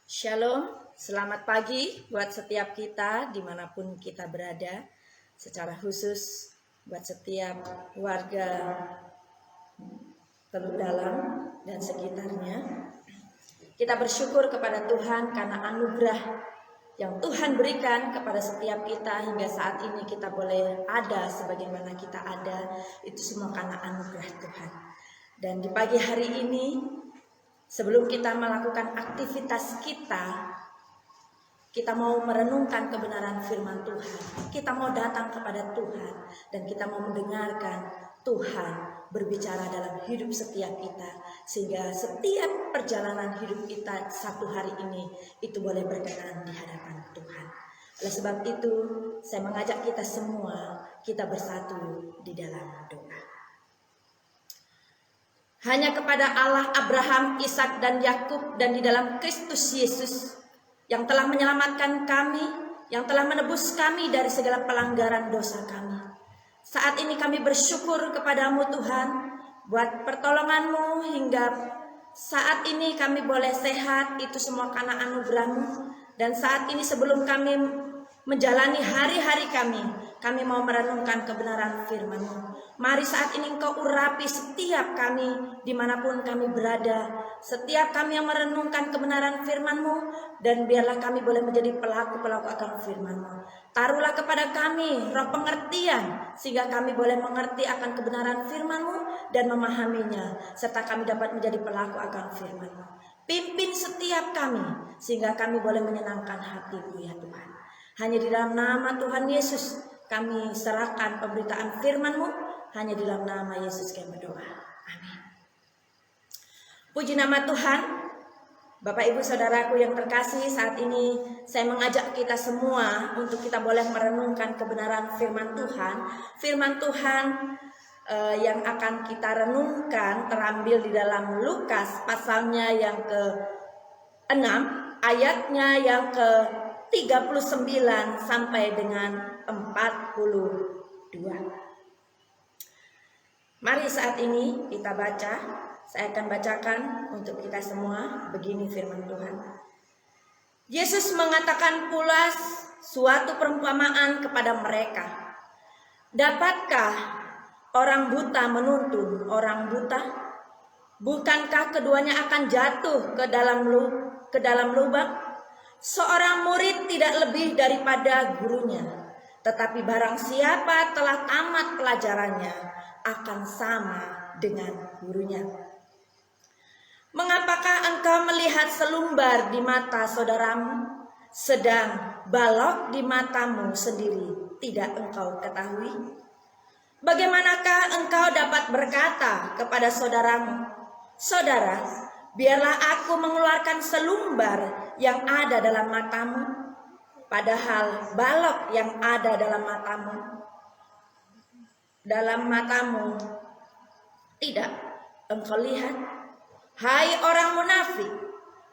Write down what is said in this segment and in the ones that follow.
Shalom, selamat pagi buat setiap kita dimanapun kita berada. Secara khusus buat setiap warga Teluk Dalam dan sekitarnya. Kita bersyukur kepada Tuhan karena anugerah yang Tuhan berikan kepada setiap kita hingga saat ini kita boleh ada sebagaimana kita ada. Itu semua karena anugerah Tuhan. Dan di pagi hari ini, sebelum kita melakukan aktivitas kita mau merenungkan kebenaran firman Tuhan. Kita mau datang kepada Tuhan dan kita mau mendengarkan Tuhan berbicara dalam hidup setiap kita, sehingga setiap perjalanan hidup kita satu hari ini itu boleh berkenan di hadapan Tuhan. Oleh sebab itu, saya mengajak kita semua, kita bersatu di dalam doa. Hanya kepada Allah Abraham, Ishak dan Yakub dan di dalam Kristus Yesus yang telah menyelamatkan kami, yang telah menebus kami dari segala pelanggaran dosa kami. Saat ini kami bersyukur kepadamu Tuhan buat pertolonganmu hingga saat ini kami boleh sehat, itu semua karena anugerahmu. Dan saat ini sebelum kami menjalani hari-hari kami mau merenungkan kebenaran firman-Mu. Mari saat ini Engkau urapi setiap kami dimanapun kami berada, setiap kami yang merenungkan kebenaran firman-Mu, dan biarlah kami boleh menjadi pelaku-pelaku akan firman-Mu. Taruhlah kepada kami roh pengertian sehingga kami boleh mengerti akan kebenaran firman-Mu dan memahaminya, serta kami dapat menjadi pelaku akan firman-Mu. Pimpin setiap kami sehingga kami boleh menyenangkan hati-Mu ya Tuhan. Hanya di dalam nama Tuhan Yesus kami serahkan pemberitaan firman-Mu. Hanya di dalam nama Yesus kami berdoa. Amin. Puji nama Tuhan. Bapak ibu saudaraku yang terkasih, saat ini saya mengajak kita semua untuk kita boleh merenungkan kebenaran firman Tuhan. Firman Tuhan yang akan kita renungkan terambil di dalam Lukas pasalnya yang ke-6, ayatnya yang ke-39 sampai dengan 42. Mari saat ini kita baca. Saya akan bacakan untuk kita semua. Begini firman Tuhan. Yesus mengatakan pula suatu perumpamaan kepada mereka. Dapatkah orang buta menuntun orang buta? Bukankah keduanya akan jatuh ke dalam lubang? Seorang murid tidak lebih daripada gurunya. Tetapi barang siapa telah tamat pelajarannya akan sama dengan gurunya. Mengapakah engkau melihat selumbar di mata saudaramu, sedang balok di matamu sendiri tidak engkau ketahui? Bagaimanakah engkau dapat berkata kepada saudaramu, saudara, biarlah aku mengeluarkan selumbar yang ada dalam matamu, padahal balok yang ada dalam matamu tidak engkau lihat? Hai orang munafik,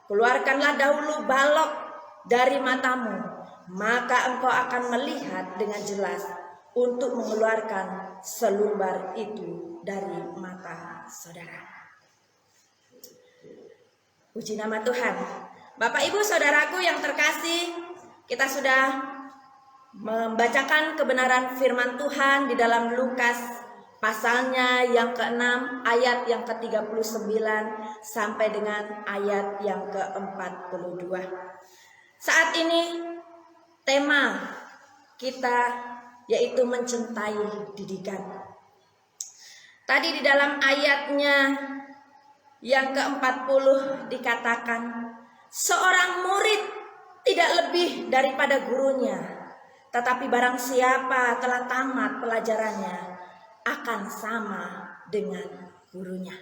keluarkanlah dahulu balok dari matamu, maka engkau akan melihat dengan jelas untuk mengeluarkan selumbar itu dari mata saudara. Puji nama Tuhan. Bapak ibu saudaraku yang terkasih, kita sudah membacakan kebenaran firman Tuhan di dalam Lukas pasalnya yang ke-6 ayat yang ke-39 sampai dengan ayat yang ke-42. Saat ini tema kita yaitu mencintai didikan. Tadi di dalam ayatnya yang ke-40 dikatakan, seorang murid tidak lebih daripada gurunya, tetapi barang siapa telah tamat pelajarannya akan sama dengan gurunya.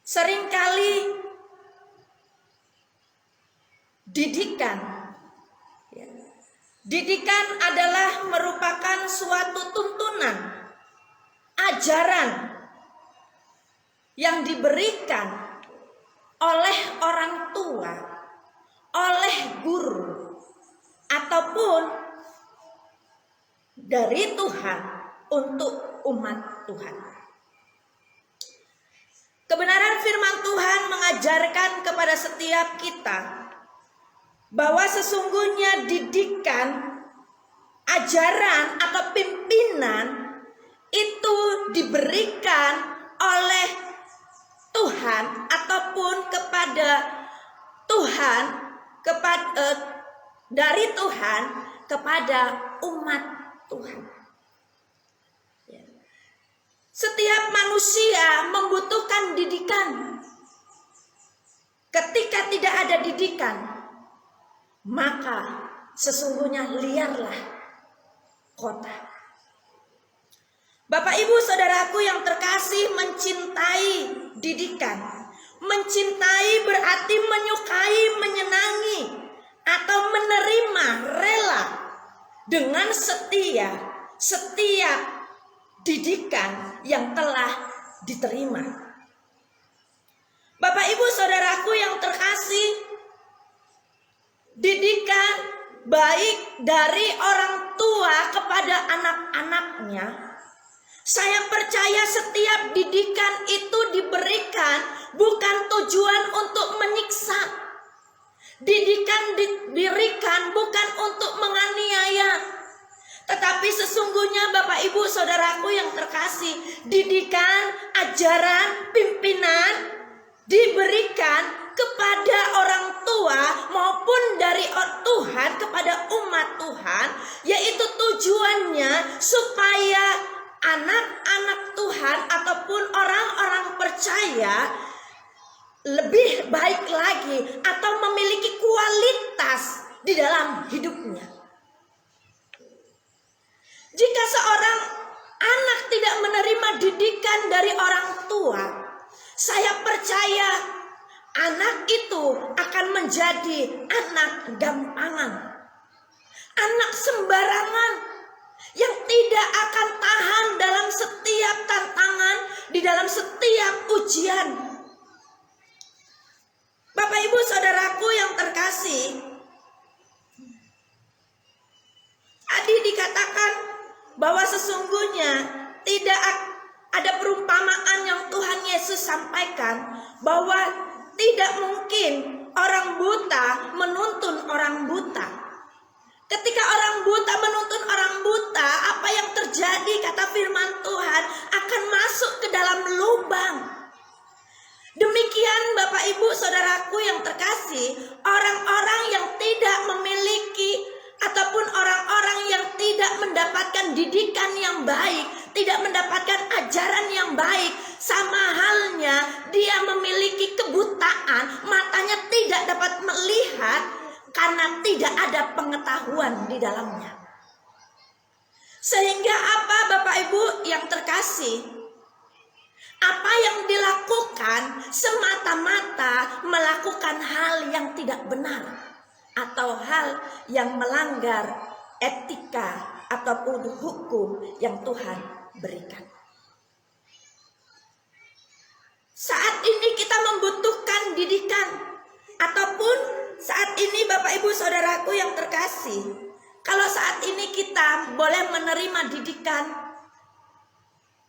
Seringkali didikan adalah merupakan suatu tuntunan, ajaran yang diberikan oleh orang tua, oleh guru, ataupun dari Tuhan untuk umat Tuhan. Kebenaran firman Tuhan mengajarkan kepada setiap kita bahwa sesungguhnya didikan, ajaran atau pimpinan itu diberikan oleh Tuhan ataupun kepada Tuhan, dari Tuhan kepada umat Tuhan. Setiap manusia membutuhkan didikan. Ketika tidak ada didikan, maka sesungguhnya liarlah kota. Bapak Ibu Saudaraku yang terkasih, mencintai didikan. Mencintai berarti menyukai, menyenangi, atau menerima, rela dengan setia setiap didikan yang telah diterima. Bapak Ibu Saudaraku yang terkasih, didikan baik dari orang tua kepada anak-anaknya. Saya percaya setiap didikan itu diberikan bukan tujuan untuk menyiksa. Didikan diberikan bukan untuk menganiaya. Tetapi sesungguhnya Bapak Ibu Saudaraku yang terkasih, didikan, ajaran, pimpinan diberikan kepada orang tua maupun dari Tuhan kepada umat Tuhan, yaitu tujuannya supaya anak-anak Tuhan ataupun orang-orang percaya lebih baik lagi atau memiliki kualitas di dalam hidupnya. Jika seorang anak tidak menerima didikan dari orang tua, saya percaya anak itu akan menjadi anak gampangan, anak sembarangan yang tidak akan tahan dalam setiap tantangan, di dalam setiap ujian. Bapak Ibu Saudaraku yang terkasih, tadi dikatakan bahwa sesungguhnya tidak ada perumpamaan yang Tuhan Yesus sampaikan, bahwa tidak mungkin orang buta menuntun orang buta. Ketika orang buta menuntun orang buta, apa yang terjadi kata firman Tuhan akan masuk ke dalam lubang. Demikian Bapak Ibu Saudaraku yang terkasih, orang-orang yang tidak memiliki ataupun orang-orang yang tidak mendapatkan didikan yang baik, tidak mendapatkan ajaran yang baik, sama halnya dia memiliki kebutaan, matanya tidak dapat melihat karena tidak ada pengetahuan di dalamnya. Sehingga apa Bapak Ibu yang terkasih, apa yang dilakukan semata-mata melakukan hal yang tidak benar atau hal yang melanggar etika ataupun hukum yang Tuhan berikan. Saat ini kita membutuhkan didikan, ataupun saat ini Bapak Ibu Saudaraku yang terkasih, kalau saat ini kita boleh menerima didikan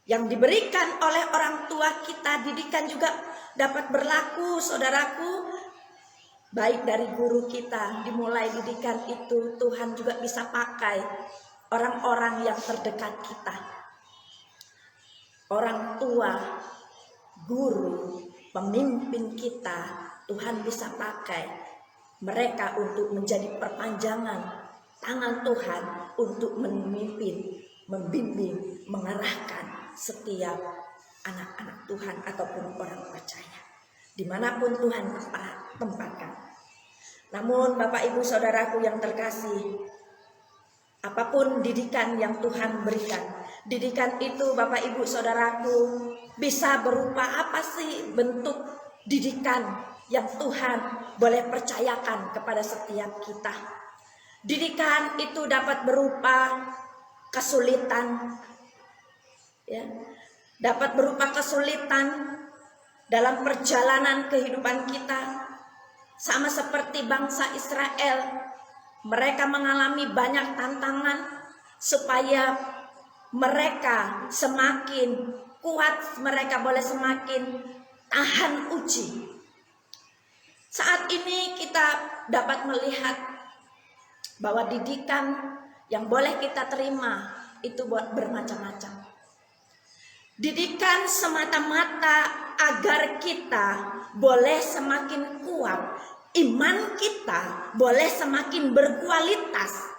yang diberikan oleh orang tua kita, didikan juga dapat berlaku saudaraku, baik dari guru kita, dimulai didikan itu Tuhan juga bisa pakai orang-orang yang terdekat kita. Orang tua, guru, pemimpin kita, Tuhan bisa pakai mereka untuk menjadi perpanjangan tangan Tuhan untuk memimpin, membimbing, mengarahkan setiap anak-anak Tuhan ataupun orang percaya dimanapun Tuhan tempatkan. Namun Bapak Ibu Saudaraku yang terkasih, apapun didikan yang Tuhan berikan, didikan itu Bapak Ibu Saudaraku bisa berupa apa sih bentuk didikan yang Tuhan boleh percayakan kepada setiap kita. Didikan itu dapat berupa kesulitan, ya, dapat berupa kesulitan dalam perjalanan kehidupan kita. Sama seperti bangsa Israel, mereka mengalami banyak tantangan supaya mereka semakin kuat, mereka boleh semakin tahan uji. Saat ini kita dapat melihat bahwa didikan yang boleh kita terima itu bermacam-macam. Didikan semata-mata agar kita boleh semakin kuat, iman kita boleh semakin berkualitas.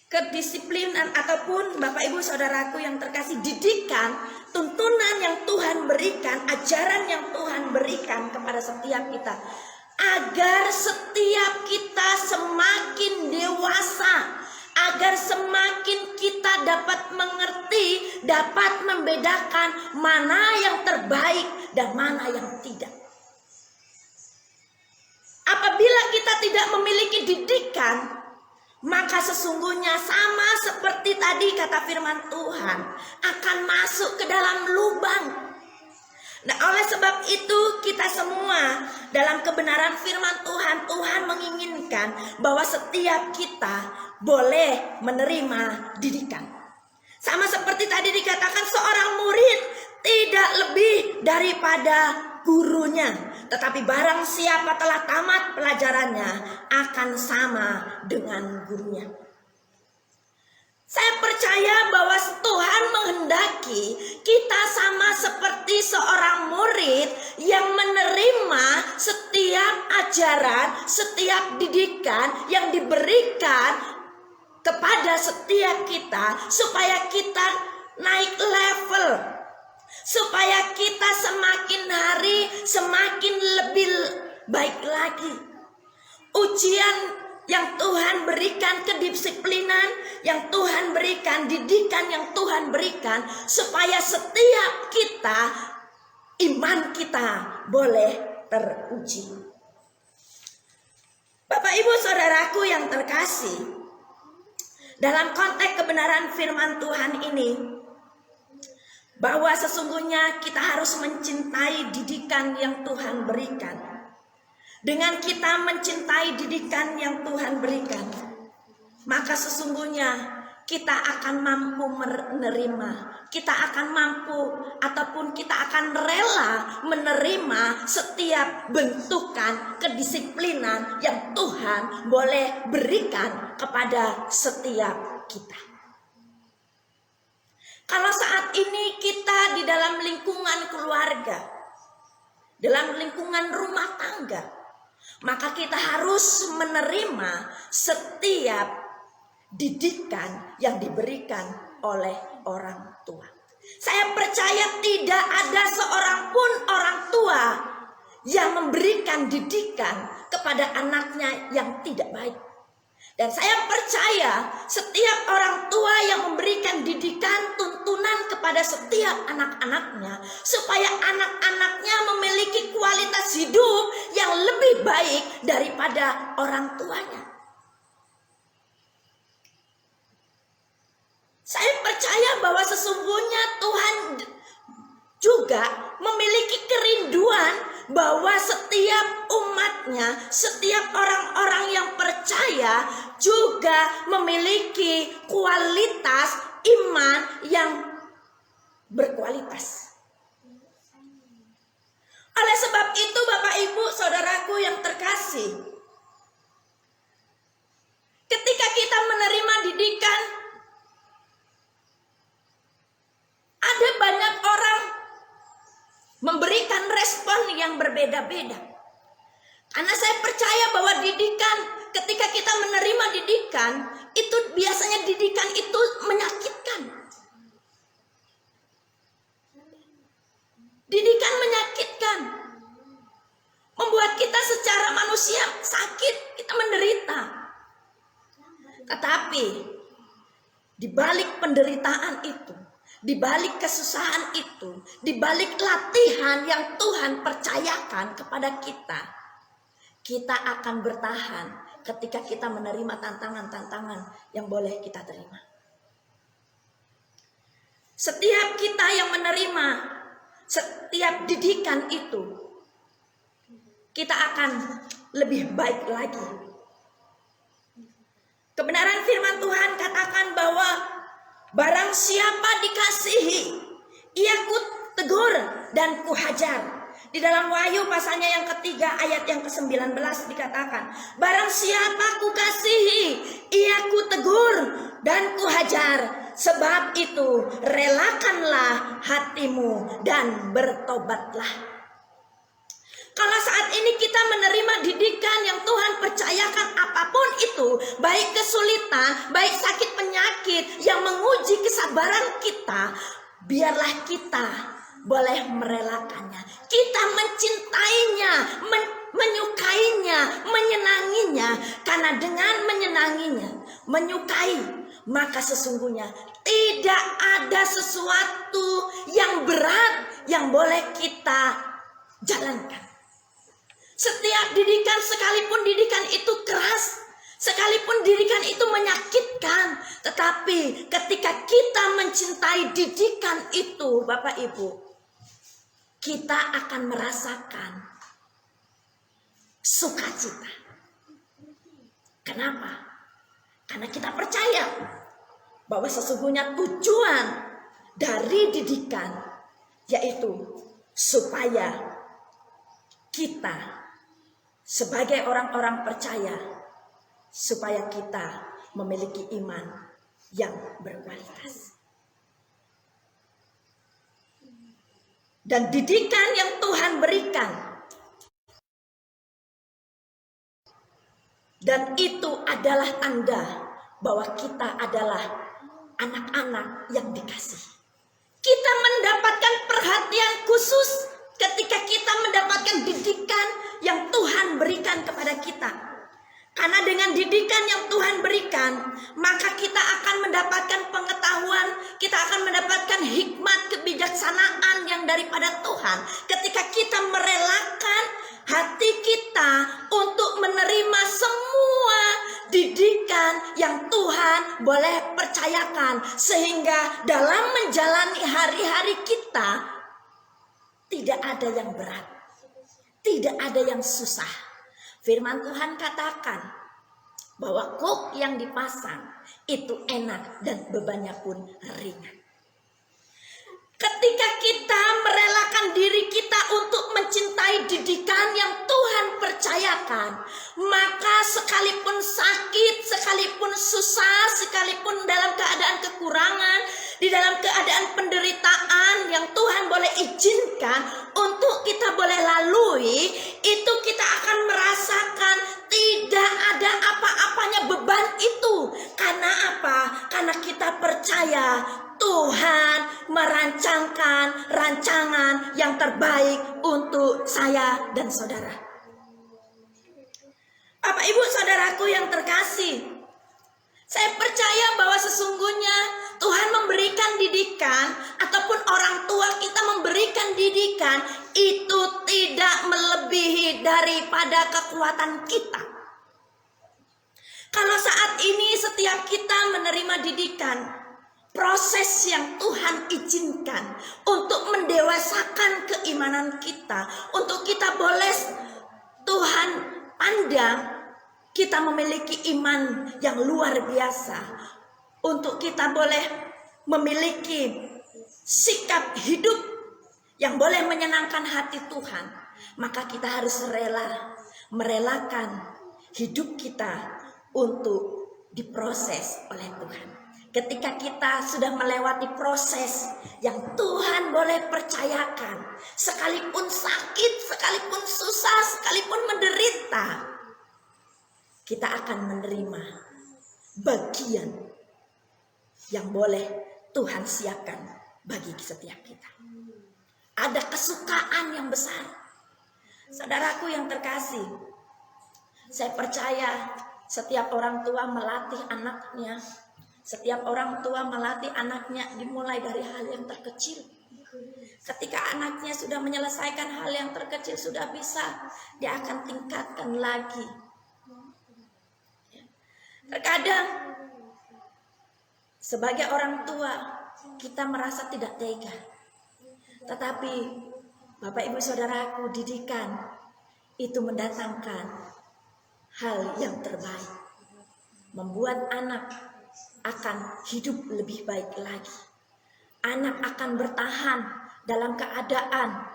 Kedisiplinan ataupun Bapak Ibu Saudaraku yang terkasih, didikan, tuntunan yang Tuhan berikan, ajaran yang Tuhan berikan kepada setiap kita, agar setiap kita semakin dewasa, agar semakin kita dapat mengerti, dapat membedakan mana yang terbaik dan mana yang tidak. Apabila kita tidak memiliki didikan, maka sesungguhnya sama seperti tadi kata firman Tuhan, akan masuk ke dalam lubang. Nah, oleh sebab itu kita semua dalam kebenaran firman Tuhan, Tuhan menginginkan bahwa setiap kita boleh menerima didikan. Sama seperti tadi dikatakan, seorang murid tidak lebih daripada gurunya, tetapi barang siapa telah tamat pelajarannya akan sama dengan gurunya. Saya percaya bahwa Tuhan menghendaki kita sama seperti seorang murid yang menerima setiap ajaran, setiap didikan yang diberikan kepada setiap kita, supaya kita naik level, supaya kita semakin hari semakin lebih baik lagi. Ujian yang Tuhan berikan, kedisiplinan yang Tuhan berikan, didikan yang Tuhan berikan, supaya setiap kita, iman kita boleh teruji. Bapak Ibu Saudaraku yang terkasih, dalam konteks kebenaran firman Tuhan ini, bahwa sesungguhnya kita harus mencintai didikan yang Tuhan berikan. Dengan kita mencintai didikan yang Tuhan berikan, maka sesungguhnya kita akan mampu menerima, kita akan mampu ataupun kita akan rela menerima setiap bentukan kedisiplinan yang Tuhan boleh berikan kepada setiap kita. Kalau saat ini kita di dalam lingkungan keluarga, dalam lingkungan rumah tangga, maka kita harus menerima setiap didikan yang diberikan oleh orang tua. Saya percaya tidak ada seorang pun orang tua yang memberikan didikan kepada anaknya yang tidak baik. Dan saya percaya setiap orang tua yang memberikan didikan, tuntunan kepada setiap anak-anaknya, supaya anak-anaknya memiliki kualitas hidup yang lebih baik daripada orang tuanya. Saya percaya bahwa sesungguhnya Tuhan juga memiliki kerinduan bahwa setiap umatnya, setiap orang-orang yang percaya juga memiliki kualitas iman yang berkualitas. Oleh sebab itu Bapak Ibu Saudaraku yang terkasih, ketika kita menerima didikan, ada banyak orang memberikan respon yang berbeda-beda. Karena saya percaya bahwa didikan, ketika kita menerima didikan, itu biasanya didikan itu menyakitkan. Didikan menyakitkan, membuat kita secara manusia sakit, kita menderita. Tetapi di balik penderitaan itu, di balik kesusahan itu, di balik latihan yang Tuhan percayakan kepada kita, kita akan bertahan ketika kita menerima tantangan-tantangan yang boleh kita terima. Setiap kita yang menerima setiap didikan itu, kita akan lebih baik lagi. Kebenaran firman Tuhan katakan bahwa Barang siapa dikasihi, ia kutegur dan kuhajar. Di dalam Wahyu pasalnya yang ketiga ayat yang ke-19 dikatakan, barang siapa kukasihi, ia kutegur dan kuhajar. Sebab itu relakanlah hatimu dan bertobatlah. Kalau saat ini kita menerima didikan yang Tuhan percayakan apapun itu, baik kesulitan, baik sakit penyakit yang menguji kesabaran kita, biarlah kita boleh merelakannya. Kita mencintainya, menyukainya, menyenanginya. Karena dengan menyenanginya, menyukai, maka sesungguhnya tidak ada sesuatu yang berat yang boleh kita jalankan. Setiap didikan, sekalipun didikan itu keras, sekalipun didikan itu menyakitkan, tetapi ketika kita mencintai didikan itu, Bapak Ibu, kita akan merasakan sukacita. Kenapa? Karena kita percaya bahwa sesungguhnya tujuan dari didikan yaitu supaya kita sebagai orang-orang percaya, supaya kita memiliki iman yang berkualitas. Dan didikan yang Tuhan berikan, dan itu adalah tanda bahwa kita adalah anak-anak yang dikasihi. Kita mendapatkan perhatian khusus ketika kita mendapatkan didikan yang Tuhan berikan kepada kita. Karena dengan didikan yang Tuhan berikan, maka kita akan mendapatkan pengetahuan, kita akan mendapatkan hikmat kebijaksanaan yang daripada Tuhan. Ketika kita merelakan hati kita untuk menerima semua didikan yang Tuhan boleh percayakan, sehingga dalam menjalani hari-hari kita tidak ada yang berat, tidak ada yang susah. Firman Tuhan katakan bahwa kuk yang dipasang itu enak dan bebannya pun ringan. Ketika kita merelakan diri kita untuk mencintai didikan yang Tuhan percayakan, maka sekalipun sakit, sekalipun susah, sekalipun dalam keadaan kekurangan, di dalam keadaan penderitaan yang Tuhan boleh izinkan untuk kita boleh lalui, itu kita akan merasakan tidak ada apa-apanya beban itu. Karena apa? Karena kita percaya Tuhan merancangkan rancangan yang terbaik untuk saya dan saudara. Bapak Ibu saudaraku yang terkasih, saya percaya bahwa sesungguhnya Tuhan memberikan didikan ataupun orang tua kita memberikan didikan itu tidak melebihi daripada kekuatan kita. Kalau saat ini setiap kita menerima didikan, proses yang Tuhan izinkan untuk mendewasakan keimanan kita, untuk kita boleh Tuhan pandang kita memiliki iman yang luar biasa, untuk kita boleh memiliki sikap hidup yang boleh menyenangkan hati Tuhan, maka kita harus merelakan hidup kita untuk diproses oleh Tuhan. Ketika kita sudah melewati proses yang Tuhan boleh percayakan, sekalipun sakit, sekalipun susah, sekalipun menderita, kita akan menerima bagian yang boleh Tuhan siapkan bagi setiap kita. Ada kesukaan yang besar. Saudaraku yang terkasih, saya percaya setiap orang tua melatih anaknya. Setiap orang tua melatih anaknya dimulai dari hal yang terkecil. Ketika anaknya sudah menyelesaikan hal yang terkecil, sudah bisa, dia akan tingkatkan lagi. Terkadang sebagai orang tua kita merasa tidak tega. Tetapi Bapak Ibu Saudaraku, didikan itu mendatangkan hal yang terbaik. Membuat anak akan hidup lebih baik lagi. Anak akan bertahan dalam keadaan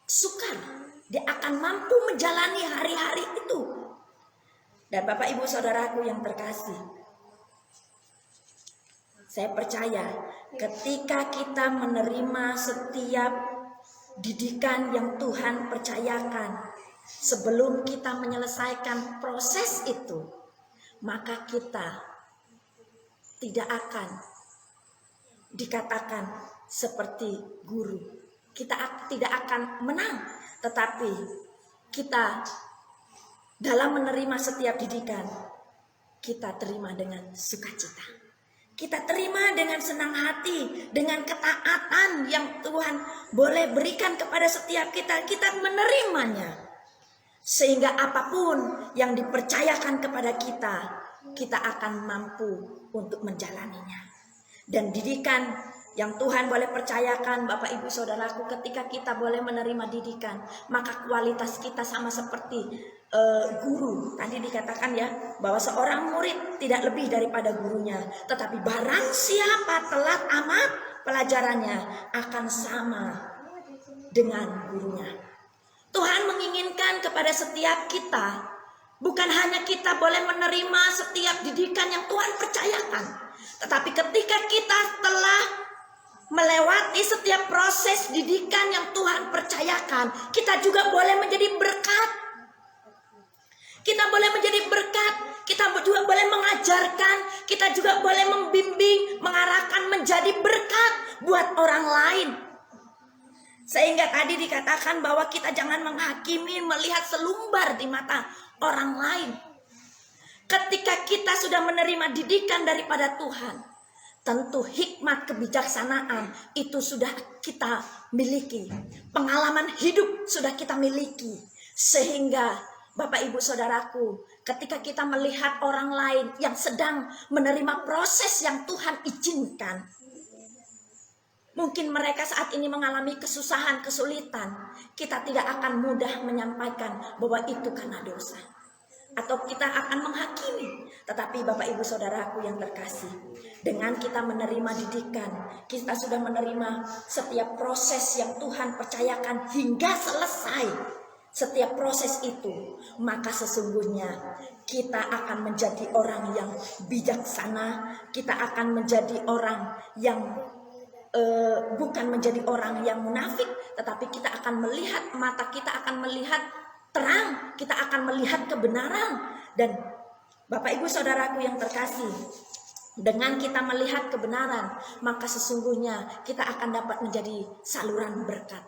sukar. Dia akan mampu menjalani hari-hari itu. Dan Bapak Ibu Saudaraku yang terkasih, saya percaya ketika kita menerima setiap didikan yang Tuhan percayakan, sebelum kita menyelesaikan proses itu, maka kita tidak akan dikatakan seperti guru. Kita tidak akan menang, tetapi kita dalam menerima setiap didikan, kita terima dengan sukacita. Kita terima dengan senang hati, dengan ketaatan yang Tuhan boleh berikan kepada setiap kita. Kita menerimanya. Sehingga apapun yang dipercayakan kepada kita, kita akan mampu untuk menjalaninya. Dan didikan yang Tuhan boleh percayakan, Bapak Ibu Saudaraku, ketika kita boleh menerima didikan, maka kualitas kita sama seperti guru. Tadi dikatakan ya, bahwa seorang murid tidak lebih daripada gurunya. Tetapi barang siapa telat amat pelajarannya, akan sama dengan gurunya. Tuhan menginginkan kepada setiap kita, bukan hanya kita boleh menerima setiap didikan yang Tuhan percayakan, tetapi ketika kita telah melewati setiap proses didikan yang Tuhan percayakan, kita juga boleh menjadi berkat. Kita boleh menjadi berkat, kita juga boleh mengajarkan, kita juga boleh membimbing, mengarahkan menjadi berkat buat orang lain. Sehingga tadi dikatakan bahwa kita jangan menghakimi, melihat selumbar di mata orang lain. Ketika kita sudah menerima didikan daripada Tuhan, tentu hikmat kebijaksanaan itu sudah kita miliki. Pengalaman hidup sudah kita miliki. Sehingga Bapak Ibu Saudaraku, ketika kita melihat orang lain yang sedang menerima proses yang Tuhan izinkan, mungkin mereka saat ini mengalami kesusahan, kesulitan, kita tidak akan mudah menyampaikan bahwa itu karena dosa, atau kita akan menghakimi. Tetapi Bapak Ibu Saudaraku yang terkasih, dengan kita menerima didikan, kita sudah menerima setiap proses yang Tuhan percayakan hingga selesai. Setiap proses itu, maka sesungguhnya kita akan menjadi orang yang bijaksana. Kita akan menjadi orang yang bukan menjadi orang yang munafik, tetapi kita akan melihat, mata kita akan melihat terang, kita akan melihat kebenaran. Dan Bapak Ibu Saudaraku yang terkasih, dengan kita melihat kebenaran, maka sesungguhnya kita akan dapat menjadi saluran berkat.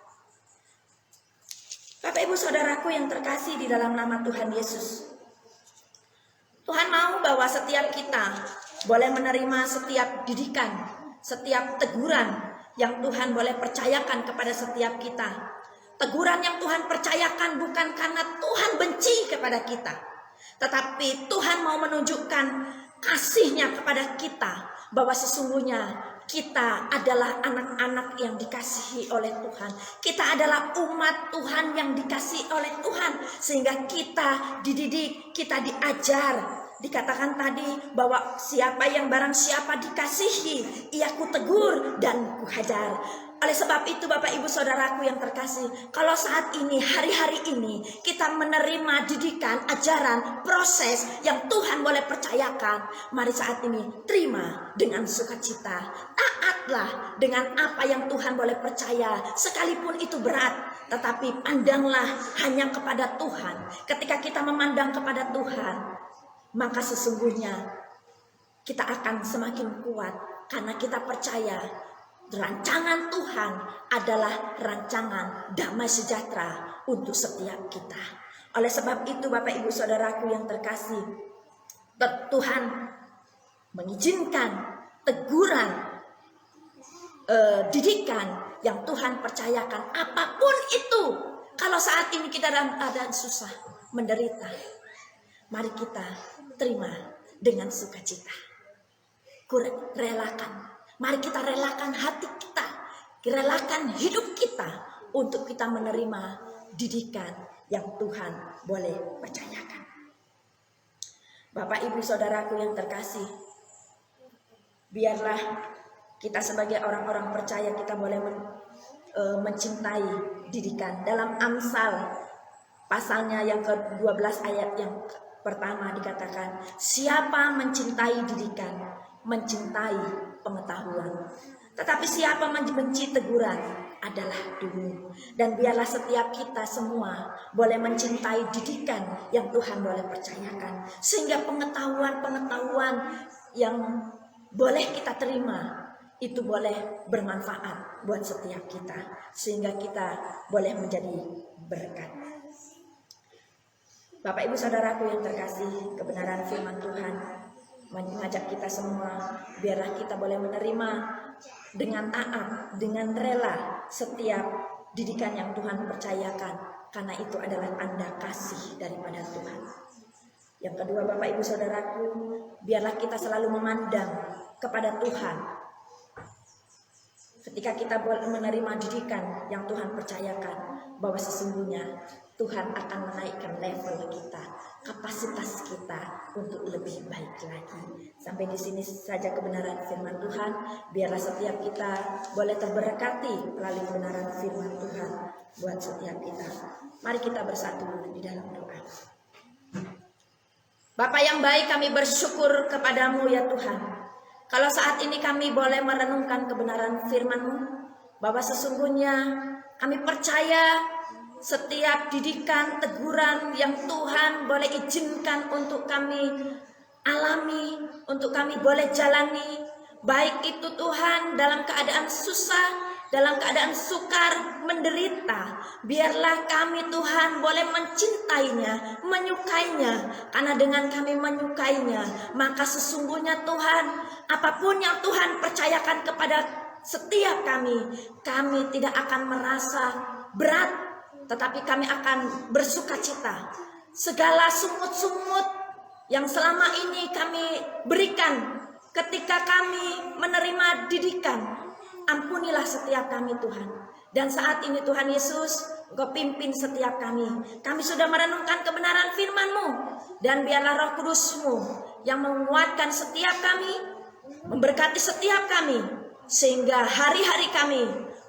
Bapak Ibu Saudaraku yang terkasih di dalam nama Tuhan Yesus, Tuhan mau bahwa setiap kita boleh menerima setiap didikan, setiap teguran yang Tuhan boleh percayakan kepada setiap kita. Teguran yang Tuhan percayakan bukan karena Tuhan benci kepada kita, tetapi Tuhan mau menunjukkan kasih-Nya kepada kita, bahwa sesungguhnya kita adalah anak-anak yang dikasihi oleh Tuhan. Kita adalah umat Tuhan yang dikasihi oleh Tuhan. Sehingga kita dididik, kita diajar. Dikatakan tadi bahwa barang siapa dikasihi, ia kutegur dan kuhajar. Oleh sebab itu Bapak Ibu Saudaraku yang terkasih, kalau saat ini, hari-hari ini kita menerima didikan, ajaran, proses yang Tuhan boleh percayakan, mari saat ini terima dengan sukacita. Taatlah dengan apa yang Tuhan boleh percaya, sekalipun itu berat, tetapi pandanglah hanya kepada Tuhan. Ketika kita memandang kepada Tuhan, maka sesungguhnya kita akan semakin kuat, karena kita percaya rancangan Tuhan adalah rancangan damai sejahtera untuk setiap kita. Oleh sebab itu Bapak Ibu Saudaraku yang terkasih, Tuhan mengizinkan teguran, didikan yang Tuhan percayakan, apapun itu. Kalau saat ini kita dalam keadaan susah, menderita, mari kita terima dengan sukacita. Relakan. Mari kita relakan hati kita, relakan hidup kita untuk kita menerima didikan yang Tuhan boleh percayakan. Bapak Ibu Saudaraku yang terkasih, Biarlah kita sebagai orang-orang percaya kita boleh mencintai didikan. Dalam Amsal pasalnya yang ke-12 ayat yang pertama dikatakan, siapa mencintai didikan, mencintai pengetahuan. Tetapi siapa membenci teguran adalah dungu. Dan biarlah setiap kita semua boleh mencintai didikan yang Tuhan boleh percayakan. Sehingga pengetahuan-pengetahuan yang boleh kita terima itu boleh bermanfaat buat setiap kita, sehingga kita boleh menjadi berkat. Bapak Ibu Saudaraku yang terkasih, kebenaran firman Tuhan mengajak kita semua, biarlah kita boleh menerima dengan taat, dengan rela setiap didikan yang Tuhan percayakan, karena itu adalah tanda kasih daripada Tuhan. Yang kedua, Bapak Ibu Saudaraku, biarlah kita selalu memandang kepada Tuhan. Ketika kita menerima didikan yang Tuhan percayakan, bahwa sesungguhnya Tuhan akan menaikkan level kita, kapasitas kita untuk lebih baik lagi. Sampai di sini saja kebenaran firman Tuhan. Biarlah setiap kita boleh terberkati melalui kebenaran firman Tuhan buat setiap kita. Mari kita bersatu di dalam doa. Bapa yang baik, kami bersyukur kepadamu ya Tuhan. Kalau saat ini kami boleh merenungkan kebenaran firman-Mu, bahwa sesungguhnya kami percaya setiap didikan, teguran yang Tuhan boleh izinkan untuk kami alami, untuk kami boleh jalani, baik itu Tuhan dalam keadaan susah, dalam keadaan sukar, menderita, biarlah kami Tuhan boleh mencintainya, menyukainya. Karena dengan kami menyukainya, maka sesungguhnya Tuhan, apapun yang Tuhan percayakan kepada setiap kami tidak akan merasa berat, tetapi kami akan bersuka cita. Segala sungut-sungut yang selama ini kami berikan ketika kami menerima didikan, ampunilah setiap kami Tuhan. Dan saat ini Tuhan Yesus, Engkau pimpin setiap kami. Kami sudah merenungkan kebenaran firman-Mu. Dan biarlah Roh Kudus-Mu yang menguatkan setiap kami, memberkati setiap kami, sehingga hari-hari kami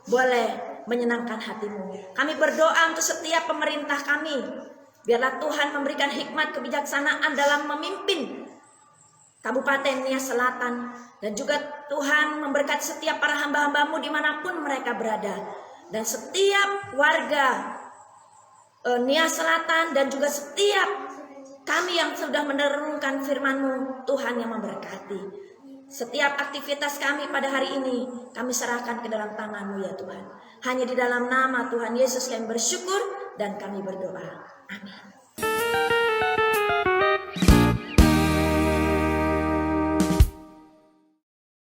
boleh menyenangkan hati-Mu. Kami berdoa untuk setiap pemerintah kami. Biarlah Tuhan memberikan hikmat kebijaksanaan dalam memimpin Kabupaten Nia Selatan, dan juga Tuhan memberkati setiap para hamba-hamba-Mu dimanapun mereka berada, dan setiap warga Nia Selatan, dan juga setiap kami yang sudah merenungkan firman-Mu, Tuhan yang memberkati. Setiap aktivitas kami pada hari ini kami serahkan ke dalam tangan-Mu ya Tuhan. Hanya di dalam nama Tuhan Yesus kami bersyukur dan kami berdoa. Amin.